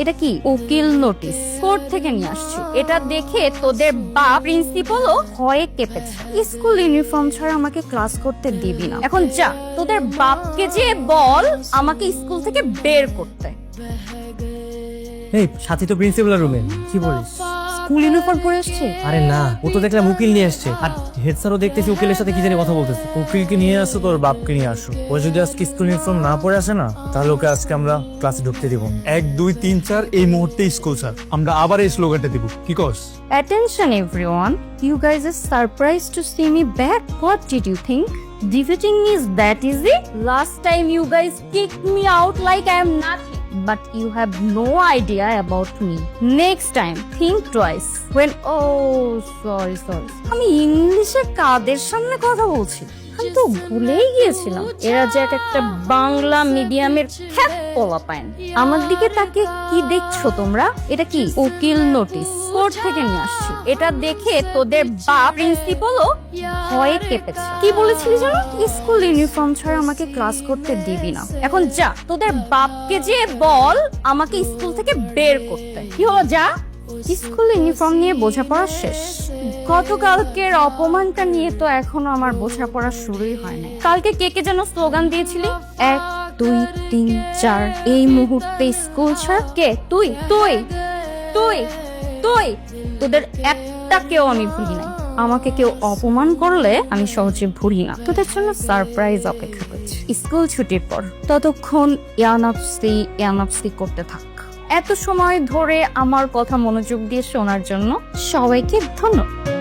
এটা কি? উকিল নোটিশ কোর্ট থেকে নিয়ে আসছি। এটা দেখে তোদের বাপ প্রিন্সিপালও ভয়ে কেঁপেছে। স্কুল ইউনিফর্ম ছাড়া আমাকে ক্লাস করতে দিবি না। এখন যা, তোদের বাপকে যে বল আমাকে স্কুল থেকে বের করতে। এই সাথী তো প্রিন্সিপালের রুমে, কি বলিস? স্কুল ইউনিফর্ম পরে আসছে? আরে না, ও তো দেখলাম উকিল নিয়ে আসছে, আর হেড স্যারও দেখতেছি উকিলের সাথে কি জানি কথা বলতেছে। উকিলকে নিয়ে আসো, তোর বাপকে নিয়ে আসো। ও যদি আজকে স্কুল ইউনিফর্ম না পরে আসে না, তাহলে ওকে আজকে আমরা ক্লাসে ঢুকতে দিব 1 2 3 4 এই মুহূর্তে স্কুল স্যার। আমরা আবার এই স্লোগানটা দিব, কি কস? Attention everyone, you guys are surprised to see me back. What did you think? Defeating me is that easy? Last time you guys kicked me out like I am nothing. But you have no idea about me. Next time, think twice. Sorry. আমি ইংলিশে কাদের সামনে কথা বলছি? আমি তো ভুলেই গিয়েছিলাম এরা যে একটা বাংলা মিডিয়ামের খ্যাত পোলাপাইন। আমার দিকে তাকে কি দেখছো তোমরা? এটা কি? উকিল নোটিশ কোর্ট থেকে নিয়ে আসছি। এটা দেখে তোদের বাপ প্রিন্সিপালও ভয়ে কেঁপেছে। কি বলেছিলি জানো? স্কুল ইউনিফর্ম ছাড়া আমাকে ক্লাস করতে দিবি না। এখন যা, তোদের বাপকে যে বল আমাকে স্কুল থেকে বের করতে। কি হলো? যা। স্কুল ইউনিফর্ম নিয়ে বোঝাপড়া শেষ। গতকালকের অপমানটা নিয়ে তো এখনো আমার বোঝাপড়া শুরুই হয় না। কালকে কে যেন স্লোগান দিয়েছিলি? 1 2 3 4 এই মুহূর্তে স্কুল ছাড়। কে? তুই তুই তুই তুই তোদের একটাকেও আমি ভুলি নাই। আমাকে কেউ অপমান করলে আমি সহজে ভুলি না। তোদের জন্য সারপ্রাইজ অপেক্ষা করছি স্কুল ছুটির পর। ততক্ষণ ইয়ানাপসি করতে থাক। এত সময় ধরে আমার কথা মনোযোগ দিয়ে শোনার জন্য সবাইকে ধন্যবাদ।